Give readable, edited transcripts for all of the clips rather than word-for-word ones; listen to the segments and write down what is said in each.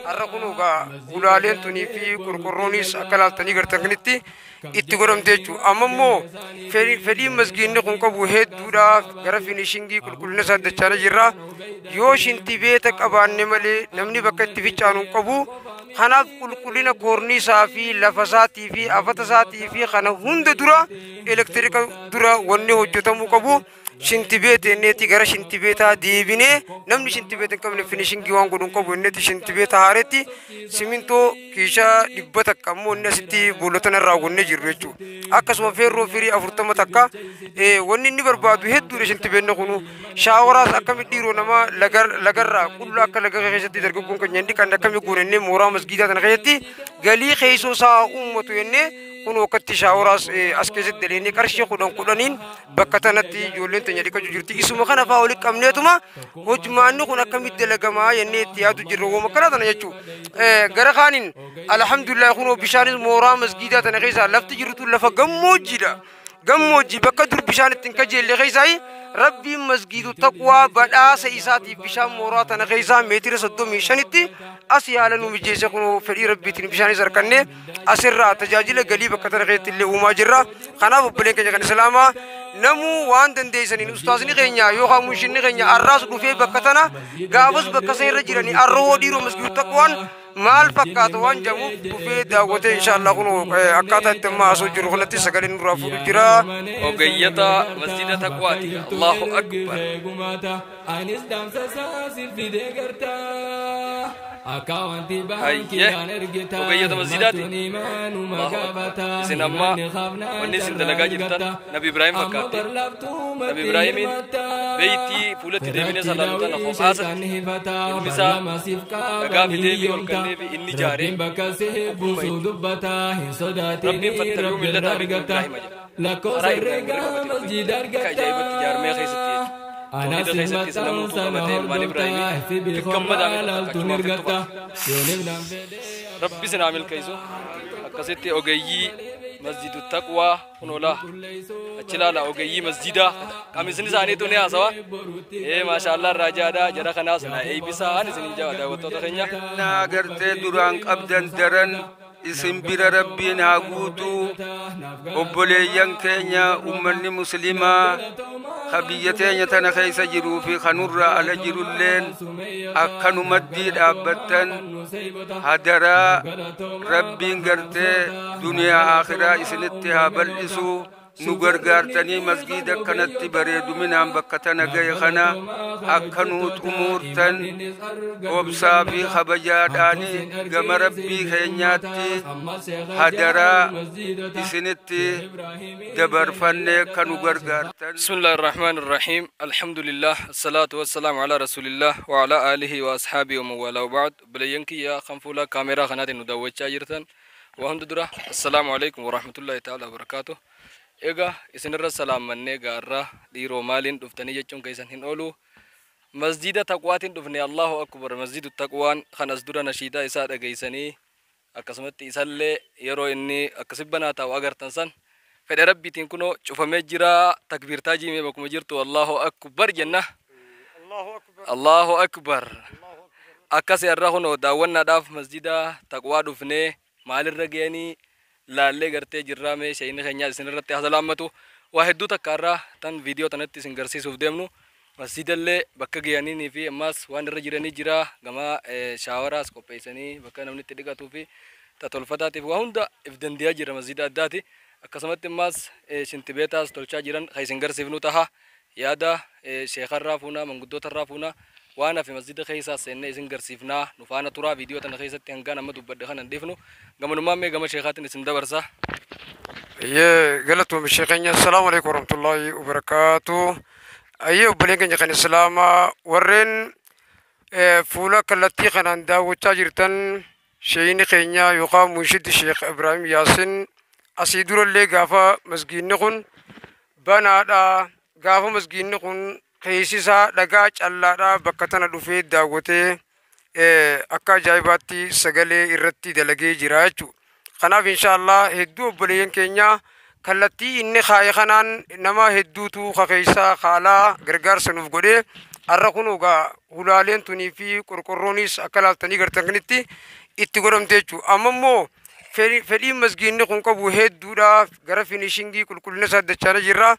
الركنوغا ولالين توني في كركرونيس أكلال تاني غرتنكنتي إتقولم تيجو أمامو فدي مسجين نكون كابو هيد دودا غرا فينيشينغي كل ناس هذا تشانا جرا يوش انتي بيتك أبان نملي نمني بكت تبي تشانون كابو خنا كلنا كورنيسا في لفظاتي في أفتساتي في خنا هند دورا إلكتريك دورا وني هجتمو كابو شنتبيت نتي غرا شنتبيتا ديبينه نمني شنتبيت كم فينيشينغ جوان كودون كابو نتي شنتبيتا هارتي سيمنتو كيشا دبتك كمو نسيتي بولتنا راغون نجيربيتشو أكاسو فيرو فيري أفرتما تكا وني نبر بادو هدو شنتبيت نخونو شاوراس أكمل ديرو نما لغر كل أكل لغر خيشتي درجون كنيندي كان كم يقولني مورا مسجدا تنخيتي قالي خيسو سا أمتو يني كون وقت شاوراس أسكيزت دليني كرشي خدام كلانين بكتانتي جولين تنيادي كجورتي اسمه خنا فاولي كمنيتوما وجمانو كنا كميت دلجما يني تيادو جرو مكنا تنيجو غرخانين الحمد لله كونو بشان مورا مسجدا تنخيسا لفت جرتو لفا جموجي بكدر بشان تنكجي اللي خيساي ربي مسجد تقوى بدا سيساتي بشان مورا تنخيسا متر صدو ميشانتي أسيالا نمجيسا كونو فري ربي تن بشان زركني أسرع تجاجل قليب كتنخيت اللي وما جرا خنا ببلين كنجان سلاما نمو وان دنديسني أستاذني غنيا يوها مشيني غنيا الراس دوفي بكتنا غافز بكسين رجراني الرو ديرو مسجد تقوان مال فكاتوان جمو دوفي داوته إن شاء الله كونو أكاتا تما أسوجر خلتي سكالين رافو جرا وقيتا مسجد تقواتي الله أكبر وقيتا مسجداتي سنما وني سندلقا جرتان نبي إبراهيم فكاتي نبي إبراهيم بيتي فولتي ديميني صلى الله عليه وسلم خاصة المسا لقا في ديبي والكني في إني جاري ربي فتروا من لدى إبراهيم كأجايبت جارمي خيستي أنا سمعت ربي سنعمل كيسو أكستي أوجي مسجد التقوى هنولا أشلالا أوجي مسجدا كم سنين ساني توني أسوا ما شاء الله راجادا جرا خناس نا أي بيسا أنا سنين جوا دا وتوتا خنيا ناقرت دران أبدان درن اسم بير ربي ناقوتو أبوليان كينيا أمني مسلمة خبيتين يتنخيس جرو في خنور على جرو اللين أكنو مدد أبتن هدرا ربي نقرت دنيا آخرة إسنتها بلسو نغرغرتني مسجد كانت بريد من ام بكتنا غيخنا اكنوت امورتن وبسا في خبجاداني غم ربي خينياتي هدرا اسنتي دبر فن كانوا غرغرتن. بسم الله الرحمن الرحيم الحمد لله الصلاة والسلام على رسول الله وعلى آله وأصحابه ومن والاه وبعد بلينكي يا خنفولا كاميرا خنات ندوچا جرتن وهم درا السلام عليكم ورحمة الله تعالى وبركاته. إيجا إسنر السلام مني غارة ديرو مالين دفتني جتشون كيسان هنقولوا مسجد تقواتين دفني الله أكبر مسجد التقوان خناس درا نشيدا إساد أجيسني أكسمت إسالة يرو إني أكسبنا تاو أجر تنسان فدرب تنكونو شوف مجرا تكبير تاجي مي بكم جرتو الله أكبر جنة الله أكبر أكسي الرهنو داونا داف مسجد تقوى دفني مال الرجاني لا اللي قرتي جرامي شيء خنيا سنرتي هذا واحد تكرر تن فيديو تنتي سنجرسي سوفدمنو مسجد اللي بكا جياني في أماس وان رجراني جرا جما شاوراس كوبيسني بكا نمني تدقى توفي تطلفتها تفوا هوندا إفدن ديا جرا مسجد الداتي أكسمت أماس شنتبيتاس تلشا جيران خي سنجرسي فنوتها يادا شيخ الرافونا من قدوت الرافونا وانا في مسجد خيسا سنة سنجرسيفنا نفانا ترى فيديو تنخيسة تنقانا ما تبدأ ندفنو قمنا مامي قم شيخات نسند برسا. قلتوا بالشيخين السلام عليكم ورحمة الله وبركاته. أيه بلينك جخن السلام ورين فولا كلتي خنان داو تاجرتن شيني خينيا يقام منشد الشيخ إبراهيم ياسين أسيدور اللي قافا مسجين نخون بنادا قافا مسجين نخون خيسيسا لقاج الله بكتنا دفيد داوته أكا جايباتي سجلي إرتي دلقي جراجو خناف إن شاء الله هدو بلين كينيا كلتي إني خاي خنان نما هدو تو خيسا خالا غرغر سنوف غدي arrakunuga hulaaleen tunii fi qorqorroonis akka laaltanii gartan kanitti itti godhamte jechuudha. Amma immoo fedhii masgiinni kun qabu hedduudhaaf gara finishingii qulqullina isaa dachaana jirra.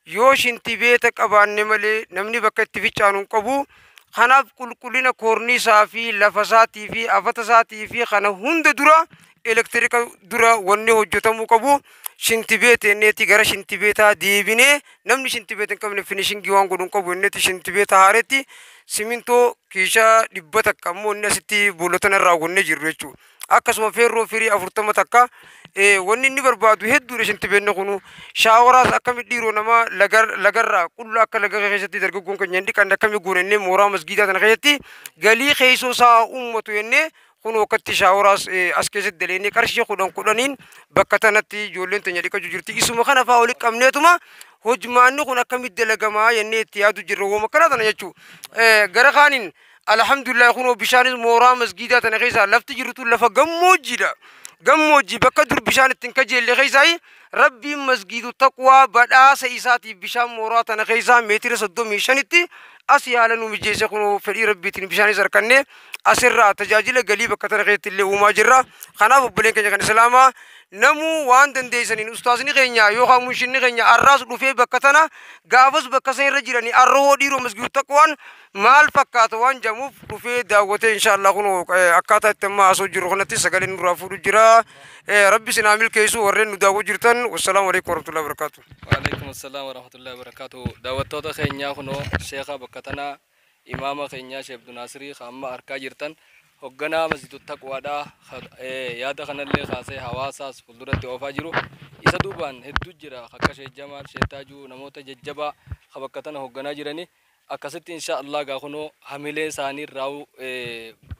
Yoo shinti beeta qabaanne malee namni bakka itti fichaanu qabu. Kanaaf qulqullina koorniisaa fi lafasaatii fi afatasaatii fi kana hunda dura elektirika dura wanni hojjetamuu qabu. Shinti beeta inneeti gara shinti beetaa deebinee namni shinti beeta hin qabne finishingii waan godhuun qabu inneeti shinti beeta haaretti simintoo kiishaa 100 takka ammoo inni asitti boolatan irraa wannee jirru jechuudha. Akkasuma feerroo firii 40 takka wanni inni barbaadu hedduudha shinti beekne kunu shaawaraas akkami dhiiroo nama lagarraa qullaa akka laga keessatti dargaggoon keenya hin dhiqanne akkami guunannee mooraa masgiidaa sana keessatti galii keessoo isaa uummatu jennee kun wakkatti shaawaraas as keessatti daleenee qarshii 10 bakka tanatti ijoolleen teenya dhiqachuu jirti. Isuma kana fa'aa walitti qabneetuma hojmaanni kun akkamitti dalagamaa jennee itti yaadu jirra wooma kana tana jechuudha. Gara kaaniin alhamdulillah kunoo bishaanis mooraa masgiidaa tana keessaa lafti jirtu lafa gammoojjiidha. Gammoojjii bakka dur bishaan ittiin kajeelle keessaa rabbiin masgiidu taqwaa badhaasa isaatiif bishaan mooraa tana keessaa meetira 35tti as yaala nu mijeesse kunoo fedhii rabbiitiin bishaanis harkanne asirraa tajaajila galii bakka tana keessatti illee uumaa jirra. Kanaaf obboleen keenya kan islaamaa namu waan dandeessaniin ustaasni keenya yookaan munshinni keenya arraas dhufee bakka tana gaafas bakka san irra jiranii arroo dhiiroo masgiidu taqwaan maal fakkaata waan jamuuf dhufee daawwatee inshallah kun akkaataa itti amma asoo jiru kanatti sagalee nurraa fuudhu jira. Rabbi sinaa milkeessu warreen nu daawwachaa jirtan. Wassalaamu alaikum warahmatullahi wabarakatuh. Wa alaikum assalam warahmatullahi wabarakatuh. Daawwattoota keenya kunoo sheekha bakka tana imaama keenya Sheekh Abduu Naasirii amma arkaa jirtan hoogganaa masjidu taqwaadhaa yaada kanallee kaasee hawaasaas fuulduratti oofaa jiru. Isa duubaan hedduu jira akka Sheekh Jamaal Sheekh Taajuu namoota jajjabaa bakka tana hoogganaa jiranii. Akkasitti inshallah gaakunoo hamilee isaanii raa'u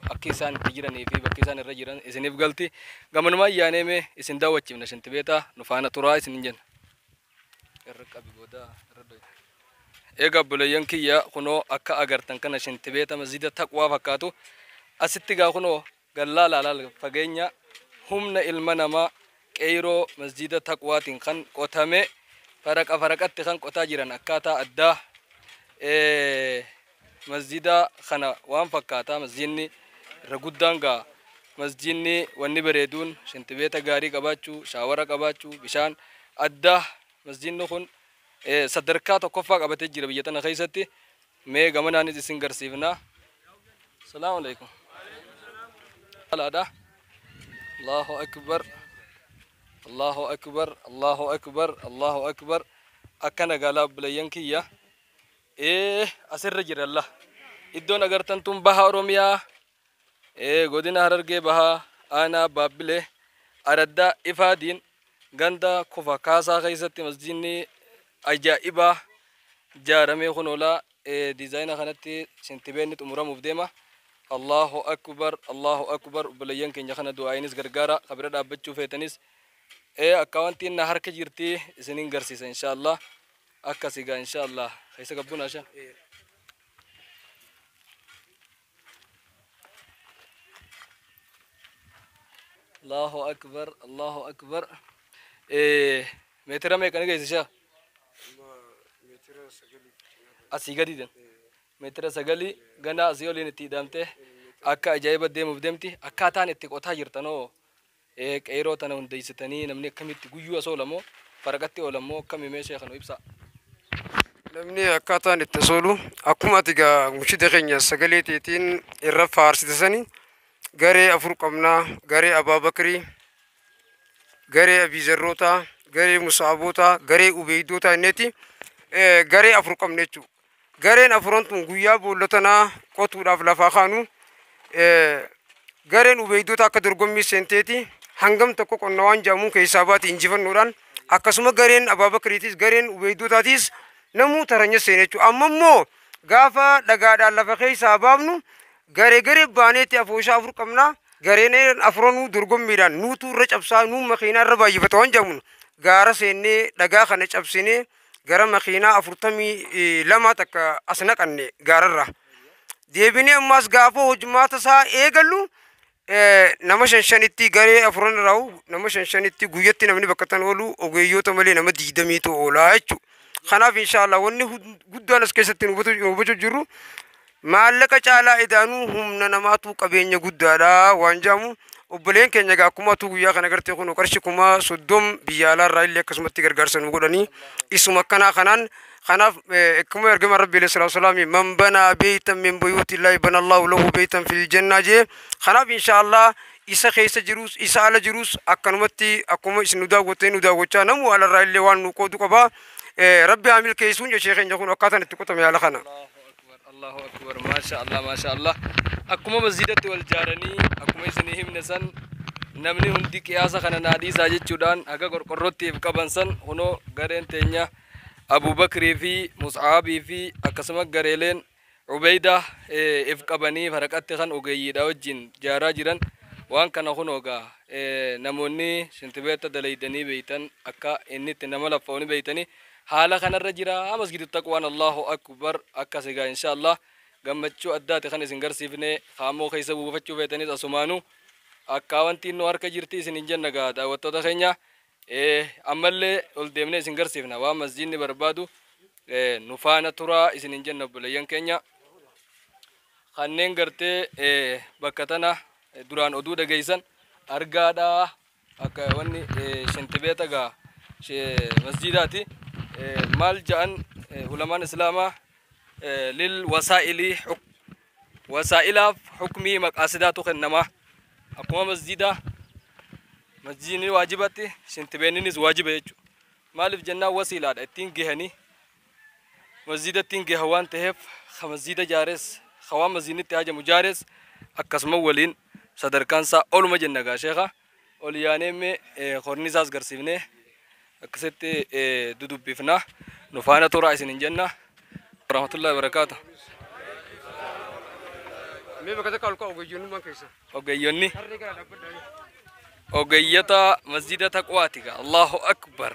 akka isaan jiranii fi bakka isaan irra jiran isiniif galti. Gamanuma ayyaanee isin daawwachiifna shinti beeta nu faana turaa isin jenna. Egaa bulayyan kiyya kunoo akka agartan kana shinti beeta masjida taqwaa fakkaatu asitti gaakunoo gallaa laalaal fageenya humna ilma namaa qeyroo masjida taqwaatiin kan qotame faraqatti kan qotaa jiran akkaataa addaa masjida kana waan fakkaata masjidni irra guddaan gaa masjidni wanni bareeduun shinti beeta gaarii qabaachuu shaawara qabaachuu bishaan addaa masjidni kun sadarkaa tokkoffaa qabatee jira biyya tana keessatti. Mee gamanaanis isin garsiifna. Salaamu alaikum. Allahu akbar Allahu akbar Allahu akbar Allahu akbar akkana gaalaa bulayyan kiyya asirra jiralla iddoon agartan tun baha Oromiyaa godina Harargee baha aanaa Baabbilee araddaa Ifaadiin ganda kufa kaasaa keessatti masjidni ajaa'ibaa ijaaramee kunoolaa diizaayina kanatti shinti beenni xumuramuuf deema. Allahu akbar bulayyan keenya kana du'aayinis gargaara kabira dhaabbachuu feetanis akka wanti na harka jirti isinin garsiisa inshallah akkasiga inshallah keessa gabbuna sha Allahu akbar meetira meeqa geessisa asii gadiidhan meetira 9 ganda asii oliin itti hidhamte akka ajaa'iba deemuuf deemti akkaataan itti qotaa jirtanoo qeyroo tana hundeessitanii namni akkamitti guyyuu asoo lamoo faraqatti oolamoo akkami meeshee kana ibsa. Namni akkaataan itti soolu akkuma ati gaa mushida keenya sagalee teetiin irra faarsitanii garee 4 qabnaa garee Abaabakrii garee Abizarroota garee Musaaboota garee Ubeydoota inneeti garee 4 qabne jechuudha. Gareen 4 tun guyyaa boollotanaa qotuudhaaf lafaa kaanu gareen Ubeydoota akka dorgommii seenteeti hangam tokko qonna waan jaamuun keessaa baate injifannoodhaan akkasuma gareen Abaabakriitis gareen Ubeydootatis namuu taranya seenee jechuudha. Amma immoo gaafa dhagaadhaan lafa keessaa baafnu garee baaneetti afooshaa 4 qabna gareen 4 dorgommiidhaan nuutu irra cabsaa nuu makiinaa irra baay'ifata waan jaamuun gaara seennee dhagaa kana cabsinee gara makiinaa 42 takka as naqanne gaararra deebinee ammas gaafa hojmaata isaa eegallu nama 5 garee 4 raa'u nama 5 guyyatti namni bakka tan oolu ogeeyyoota malee nama 20 oolaa jechuudha. خناف إن شاء الله وني قدوان اسكيستين وبجو جرو معلقة على إدانوهم ننماتو قبيني قدالا وانجامو وبلين كن يجا كوما تو يا خنا غرتي كونو كرشي كوما صدوم بيالا رايل كسمتي غرغرسن وغدني اسمه كنا خنان خنا كما يرجم ربي صلى الله عليه وسلم من بنى بيتا من بيوت الله بنى الله له بيتا في الجنة جي خنا إن شاء الله إسا خيس جروس إسا على جروس أكنمتي أكما إسنودا وتنودا وتشانم على رايل وان نقود كبا ربي عامل كيسون يا شيخ يكون أكاتن تكتم يا لخنا الله أكبر ما شاء الله ما شاء الله أكما مسجدة والجارني أكما إسنهم نسن نمني هندي كياسا خنا نادي ساجد جودان أكا قرقروتي بكابنسن هنو غارين تينيا أبو بكر في مصعب في أكسمك غاريلين عبيدة إفكابني فرقات خان أوجيدا وجين جارا جيران وان كان هنوغا نموني شنتبيتا دليدني بيتن أكا إني تنملا فوني بيتني حالا خان الرجرا مسجد التقوى الله أكبر أكا سيغا إن شاء الله gammachuu addaati kan isin garsiifne qaamoo keessa buufachuu feetanis asumaanu akka wanti nu harka jirti isin hin jenna gaa daawwattoota keenya ammallee ol deemnee isin garsiifna waan masjidni barbaadu nu faana turaa isin hin jenna obboleeyyan keenya kanneen gartee bakka tana duraan oduu dhageessan argaadha akka wanni shintibeeta gaa masjidaati maal ja'an ulamaan islaamaa للوسائل وسائل حكمي مقاصدات خنما أقوى مسجد واجباتي سنتبينينيز واجب يجو مالف جنة وسيلة التين جهني مسجد التين جهوان تهف خمسجد جارس خوام مسجد تاج مجارس أقسم ولين صدر كانسا أول ما جنة قاشخة أوليانه مي خورنيزاز غرسيفنه أكسرت دودو بيفنا نفانا تورا إسنين جنة ورحمة الله وبركاته. مي بكذا كالكو أوجيوني ما كيسا. أوجيوني. أوجيتا مسجد تقواتك الله أكبر.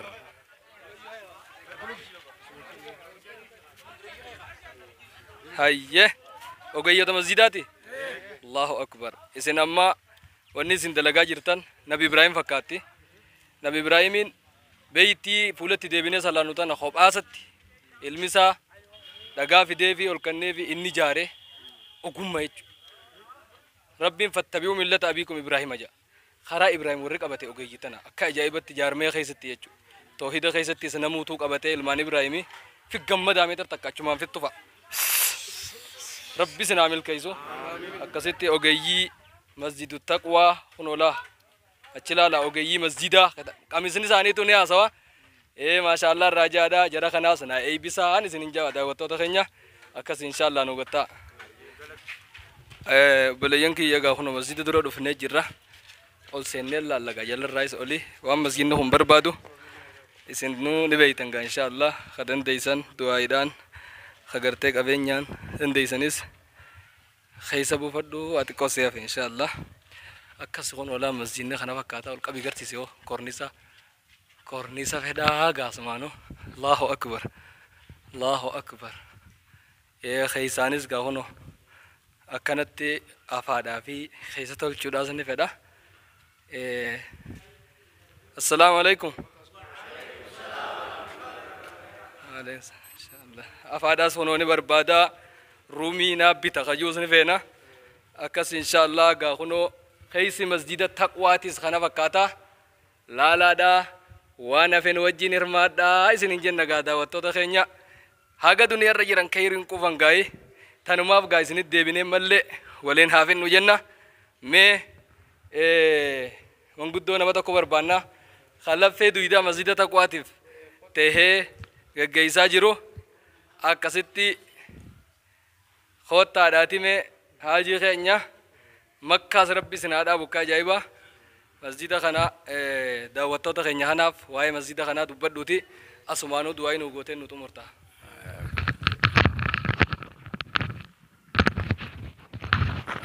هايه أوجيتا مسجداتي. الله أكبر. إسناما ونسين دلقا جرتان نبي إبراهيم فكاتي. نبي إبراهيمين بيتي فولتي ديبيني سالانوتان خوب آستي. المسا دغا في ديفي والكني في إني جاره أقوم ربي فاتبعوا ملة أبيكم إبراهيم جاء خرا إبراهيم ورق أبتي أوجيتنا أكا إجابة تجارمية خيستي يجو توحيد خيستي سنموتوك أبتي المان إبراهيمي في جمّة دامتر تكاشمان في الطفا ربي سنعمل كيسو أكستي أوجي مسجد التقوى هنولا أشلا أوجي مسجدا كمسني ساني توني أسوا ما شاء الله راجادا جرا خناسنا أي بيسان سنينجا دعوتو تخنيا أكاس إن شاء الله نوغتا بليانكي يجا خنو مسجد درو دفنة جرا أول سنة لا لقى جل الرئيس أولي وام مسجدنا هم بربادو إسنو نبيتنغا إن شاء الله خدن ديسان دعايدان خغرتك أبينيان ديسانيس خيسبو فدو أتكو سيف إن شاء الله أكاس خنو ولا مسجدنا خنا فكاتا والقبي غرتي سيو كورنيسا فدا غاسمانو الله أكبر الله أكبر يا خيسانيس غاهونو أكنت أفادا في خيسة الجودازني فدا السلام عليكم إن شاء الله أفادا سونوني بربادا رومينا بتخجوزني فينا أكاس إن شاء الله غاهونو خيسي مسجد التقواتيس خنا فكاتا لا لا دا وانا فين وجين إرمادا إسنين جنة قادا وطوطا خينيا هاقا دنيا رجيران كيرين كوفان غاي تنماف غاي سنين ديبينين ملي ولين هافين نجنة مي منقودو نمتا كوبر بانا خلاب في دويدا مسجدة تقواتيف تهي غايسا جيرو أكاسيتي خوتا داتي مي هاجي خينيا مكة ربي سنادا بكا جايبا مسجد خنا دعوتو تخيني هناف واي مسجد خنا دبدوتي أسمانو دواي نوغوتين نتومرتا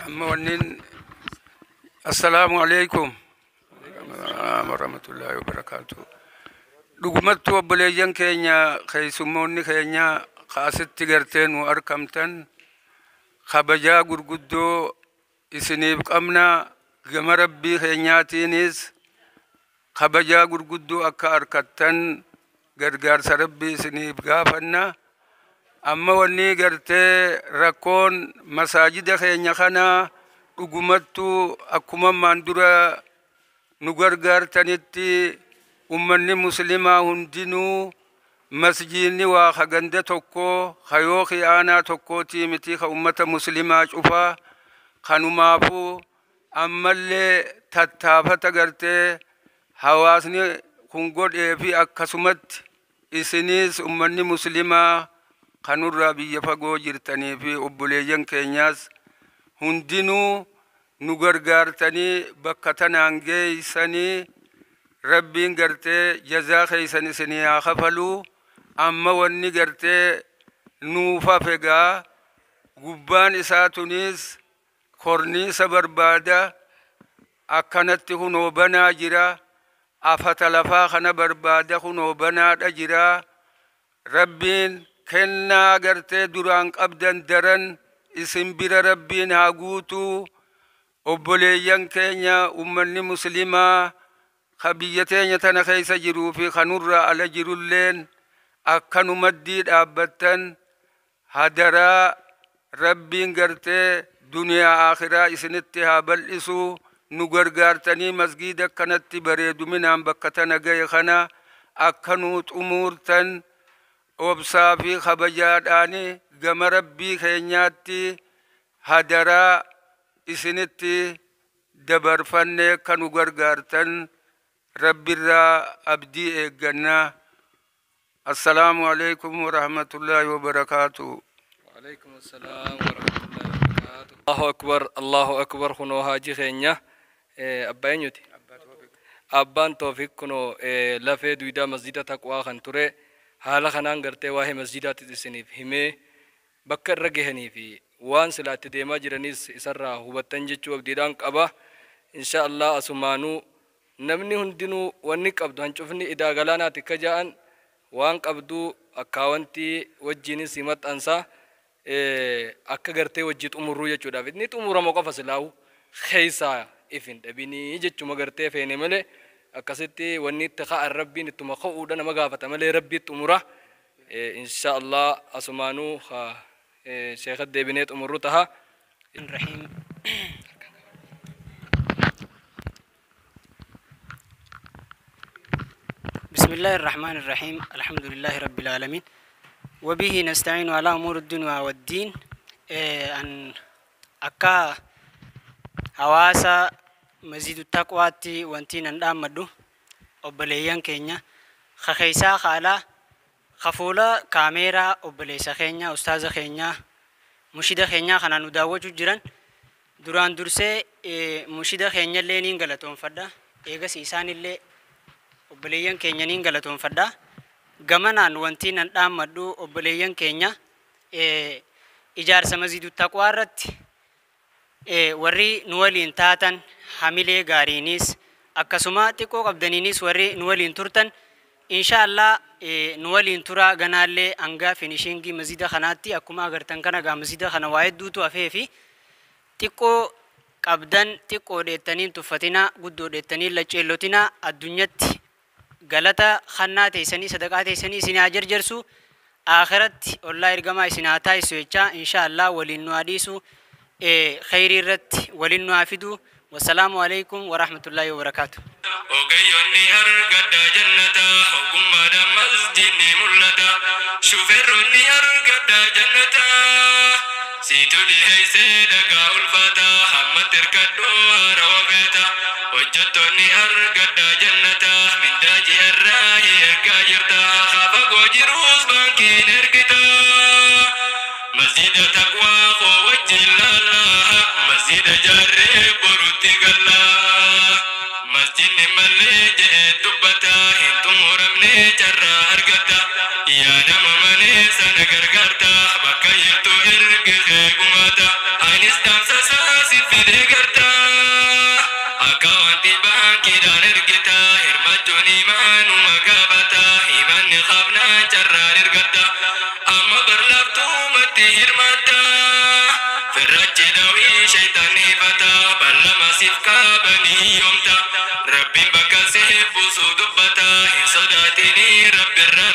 أمونين السلام عليكم ورحمة الله وبركاته دغمت وبليجن كينيا خيسموني كينيا خاصت تغرتين وأركمتن خبجا غرغدو إسنيب قمنا gama rabbii keenyaatiinis kabajaa gurguddoo akka harkattan gargaarsa rabbii isiniif gaafanna. Amma wanni gartee rakkoon masaajida keenya kana dhugumattu akkuma maandura nu gargaartanitti ummanni muslimaa hundinuu masjidni waa haganda tokko hayoo khiyaanaa tokkooti miti ka ummata muslimaa cufaa kanumaafu ammallee tattaafata gartee hawaasni kun godhee fi akkasumatti isinis ummanni muslimaa kanurraa biyya fagoo jirtanii fi obboleeyyan keenyaas hundinuu nu gargaartanii bakka tanaan geeysanii rabbiin gartee jazaa keeysan isinii haa kafaluu. Amma wanni gartee nuufa fegaa gubbaan isaa tunis korniisa barbaada akkanatti hunoo banaa jira. Afata lafaa kana barbaada hunoo banaadha jira. Rabbiin kennaa gartee duraan qabdan daran isin bira rabbiin haa guutuu. Obboleeyyan keenya ummanni muslimaa ka biyya teenya tana keessa jiruu fi kanurraa ala jirulleen akkanumaddii dhaabbattan hadaraa rabbiin gartee duniyaa akhiraa isinitti haa bal'isu. Nu gargaartanii masgiida akkanatti bareeduminaan bakka tana gahe kana akkanuu xumuurtan obsaa fi kabajaadhaani gama rabbii keenyaatti hadaraa isinitti dabarfanne kanu gargaartan rabbirraa abdii eeggannaa. السلام عليكم ورحمة الله وبركاته. وعليكم السلام ورحمة الله وبركاته. الله أكبر الله أكبر خنو هاجي خينيا أبان يوتي أبان توفيق خنو لفه دويدا مسجد تقوى خنطره حالا خنان غرتي واهي مسجدات تسنيف همي بكر رجهني في وان سلات ديما جرانيس إسرا هو تنجتشو أبديدان قبا إن شاء الله أسمانو نمني هندنو ونك أبدو هنشوفني إذا غلانا تكجان وان قبدو أكاونتي وجيني سيمت أنسا akka gartee wajjit umurruu jechuudhaaf inni xumuramoo qofa silaawu keeysaa ifin dhabinii jechuma gartee feene malee akkasitti wanni itti ka'an rabbiin ittuma ka'uudha nama gaafata malee rabbiitti umura insha Allah asumaanuu sheekhat deebinee xumurru taha. Rahim. بسم الله الرحمن الرحيم الحمد لله رب العالمين وبه نستعين على أمور الدنيا والدين. أن أكا هواسا مزيد التقوى وانتين أندام مدو أبليان كينيا خخيسا خالا خفولا كاميرا أبليسا خينيا أستاذ خينيا مشيدة خينيا خنا نداوجو جيران duraan dursee mushida keenya illee niin galatoonfadha. Eegas isaan illee obboleeyyan keenya niin galatoonfadha. Gamanaan wanti nan dhaammadhu obboleeyyan keenya ijaarsa masjidu taqwaa irratti warri nu waliin taatan hamilee gaariinis akkasuma xiqqoo qabdaniinis warri nu waliin turtan inshallah nu waliin turaa ganaallee hanga finishingii masjida kanaatti akkuma agartan kana gaa masjida kana waa hedduutu hafee fi xiqqoo qabdan xiqqoo dheettaniin tuffatina guddoo dheettaniin laceellotina addunyatti galata khannaa teessanii sadaqaa teessanii isin haa jarjarsu akhiratti ollaa ergamaa isin haa taasisu jecha inshallah waliin nu hadiisu khayrii irratti waliin nu haa fidu. والسلام عليكم ورحمة الله وبركاته. وقيوني أرقد جنة وقم مسجد ملتا شوفرني أرقد جنة سيتولي هي سيدك الفتا حمد تركدو روفتا وجدتني أرقد جنة من تاج الراي كاجرتا خافق وجروس بانكي نرقتا مسجد تقوى وجه الله مسجد جارب برتقلا مسجد ملج دبتا انتم رمني جرى أرقتا يا نم مني سنقرقرتا بكا يرتو إرق خيقماتا أينستان ساساسي في دقرتا أكاوانتي باكي دان إرقتا إرمتوني مانو مقابتا إيمان خابنا جرى إرقتا أما برلبتو متي إرمتا في الرجل دوي شيطاني فتا بلما سيفكا بني يومتا ربي بكا سيف بسو دبتا إن صداتني رب الرر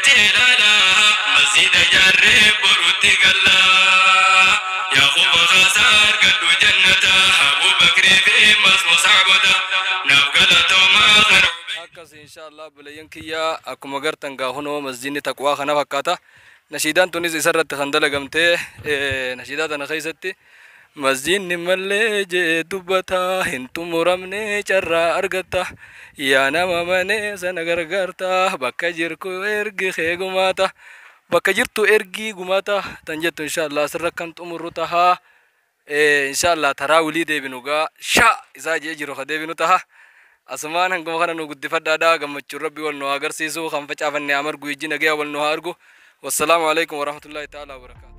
جلالا مسجد جرب بروتي قلا يعقوب خسار قدو جنة أبو بكر في مسمو صعبدا نفقلتو ما غنو akkas inshallah bulayyan kiyya akkuma gartan gaa hunoo masjidni taqwaa kana fakkaata nashiidaan tunis isarratti kan dalagamtee nashiidaa tana keessatti masjidni mallee jee dubbataa hin xumuramne carraa argatta yaa nama manee sana gargaarta bakka jirtu ergi kee gumaata bakka jirtu ergi gumaata tan jettu inshallah asirra kan xumurru tahaa inshallah taraawilii deebinu gaa sha isaa jee jiru ka deebinu taha asmaan hanguma kana nu guddifadhaadha gammachuu rabbi wal nu agarsiisu kan facaafanne amar guyijji nagaya wal nu haa argu wassalaamu alaikum warahmatullahi ta'ala wabarakatuh